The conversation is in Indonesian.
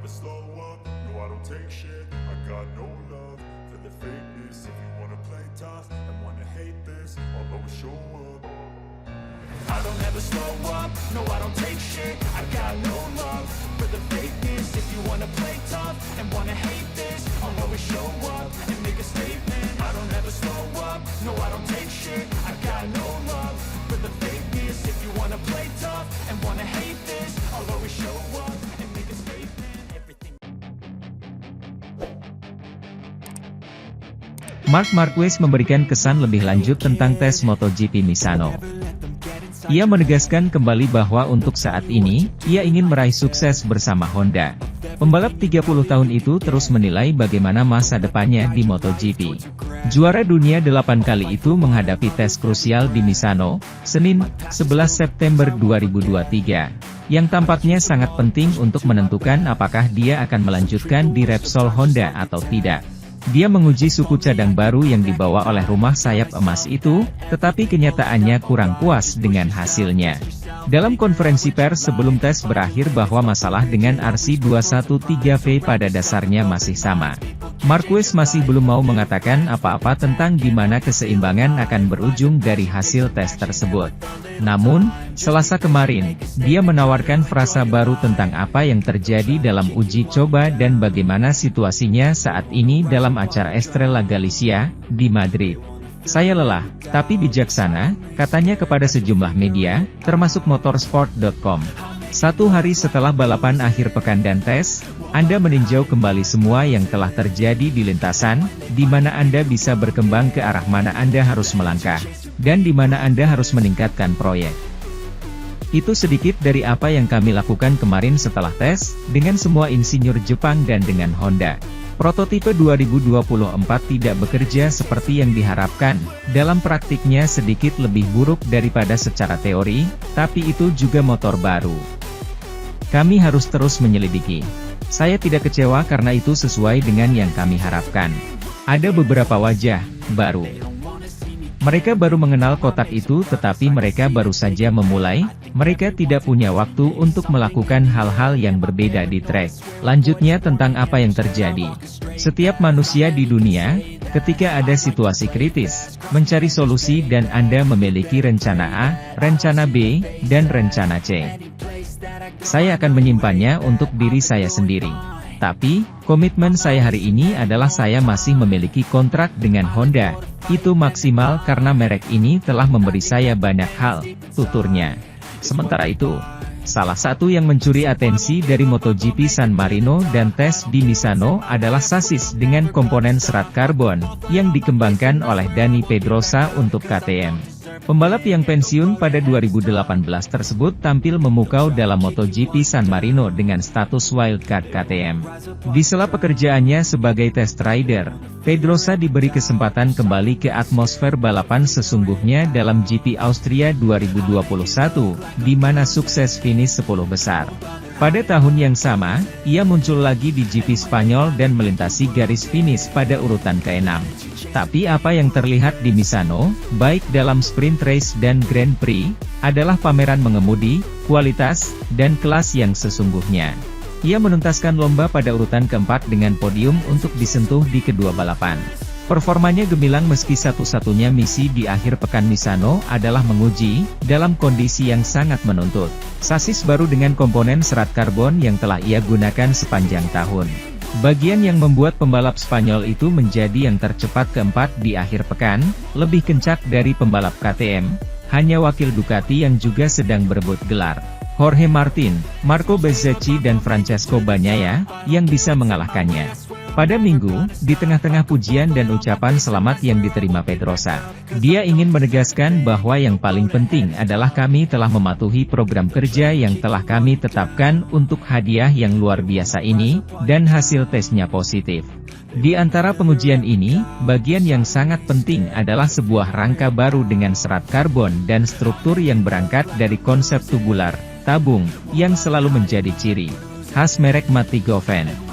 never slow up, no I don't take shit. I got no love for the fakeness. If you wanna play tough and wanna hate this, I'll always show up. I don't ever slow up, no I don't take shit. I got no love for the fakeness. If you wanna play tough and wanna hate this, I'll always show up and make a statement. I don't ever slow up, no I don't take shit. I got no love for the fakeness. If you wanna play tough and wanna hate this, I'll always show up and make a statement. Everything. Marc Marquez memberikan kesan lebih lanjut tentang tes MotoGP Misano. Ia menegaskan kembali bahwa untuk saat ini, ia ingin meraih sukses bersama Honda. Pembalap 30 tahun itu terus menilai bagaimana masa depannya di MotoGP. Juara dunia 8 kali itu menghadapi tes krusial di Misano, Senin, 11 September 2023, yang tampaknya sangat penting untuk menentukan apakah dia akan melanjutkan di Repsol Honda atau tidak. Dia menguji suku cadang baru yang dibawa oleh rumah sayap emas itu, tetapi kenyataannya kurang puas dengan hasilnya. Dalam konferensi pers sebelum tes berakhir bahwa masalah dengan RC213V pada dasarnya masih sama. Marquez masih belum mau mengatakan apa-apa tentang di mana keseimbangan akan berujung dari hasil tes tersebut. Namun, Selasa kemarin, dia menawarkan frasa baru tentang apa yang terjadi dalam uji coba dan bagaimana situasinya saat ini dalam acara Estrella Galicia, di Madrid. Saya lelah, tapi bijaksana, katanya kepada sejumlah media, termasuk motorsport.com. 1 hari setelah balapan akhir pekan dan tes, Anda meninjau kembali semua yang telah terjadi di lintasan, di mana Anda bisa berkembang ke arah mana Anda harus melangkah, dan di mana Anda harus meningkatkan proyek. Itu sedikit dari apa yang kami lakukan kemarin setelah tes, dengan semua insinyur Jepang dan dengan Honda. Prototipe 2024 tidak bekerja seperti yang diharapkan, dalam praktiknya sedikit lebih buruk daripada secara teori, tapi itu juga motor baru. Kami harus terus menyelidiki. Saya tidak kecewa karena itu sesuai dengan yang kami harapkan. Ada beberapa wajah baru. Mereka baru mengenal kotak itu tetapi mereka baru saja memulai, mereka tidak punya waktu untuk melakukan hal-hal yang berbeda di trek. Lanjutnya tentang apa yang terjadi. Setiap manusia di dunia, ketika ada situasi kritis, mencari solusi dan Anda memiliki rencana A, rencana B, dan rencana C. Saya akan menyimpannya untuk diri saya sendiri. Tapi, komitmen saya hari ini adalah saya masih memiliki kontrak dengan Honda. Itu maksimal karena merek ini telah memberi saya banyak hal, tuturnya. Sementara itu, salah satu yang mencuri atensi dari MotoGP San Marino dan tes di Misano adalah sasis dengan komponen serat karbon, yang dikembangkan oleh Dani Pedrosa untuk KTM. Pembalap yang pensiun pada 2018 tersebut tampil memukau dalam MotoGP San Marino dengan status wildcard KTM. Di sela pekerjaannya sebagai test rider, Pedrosa diberi kesempatan kembali ke atmosfer balapan sesungguhnya dalam GP Austria 2021, di mana sukses finish 10 besar. Pada tahun yang sama, ia muncul lagi di GP Spanyol dan melintasi garis finish pada urutan ke-6. Tapi apa yang terlihat di Misano, baik dalam sprint race dan Grand Prix, adalah pameran mengemudi, kualitas, dan kelas yang sesungguhnya. Ia menuntaskan lomba pada urutan keempat dengan podium untuk disentuh di kedua balapan. Performanya gemilang meski satu-satunya misi di akhir pekan Misano adalah menguji, dalam kondisi yang sangat menuntut, sasis baru dengan komponen serat karbon yang telah ia gunakan sepanjang tahun. Bagian yang membuat pembalap Spanyol itu menjadi yang tercepat keempat di akhir pekan, lebih kencang dari pembalap KTM, hanya wakil Ducati yang juga sedang berebut gelar, Jorge Martin, Marco Bezzecchi dan Francesco Bagnaia, yang bisa mengalahkannya. Pada Minggu, di tengah-tengah pujian dan ucapan selamat yang diterima Pedrosa, dia ingin menegaskan bahwa yang paling penting adalah kami telah mematuhi program kerja yang telah kami tetapkan untuk hadiah yang luar biasa ini, dan hasil tesnya positif. Di antara pengujian ini, bagian yang sangat penting adalah sebuah rangka baru dengan serat karbon dan struktur yang berangkat dari konsep tubular, tabung, yang selalu menjadi ciri khas merek Matigoven.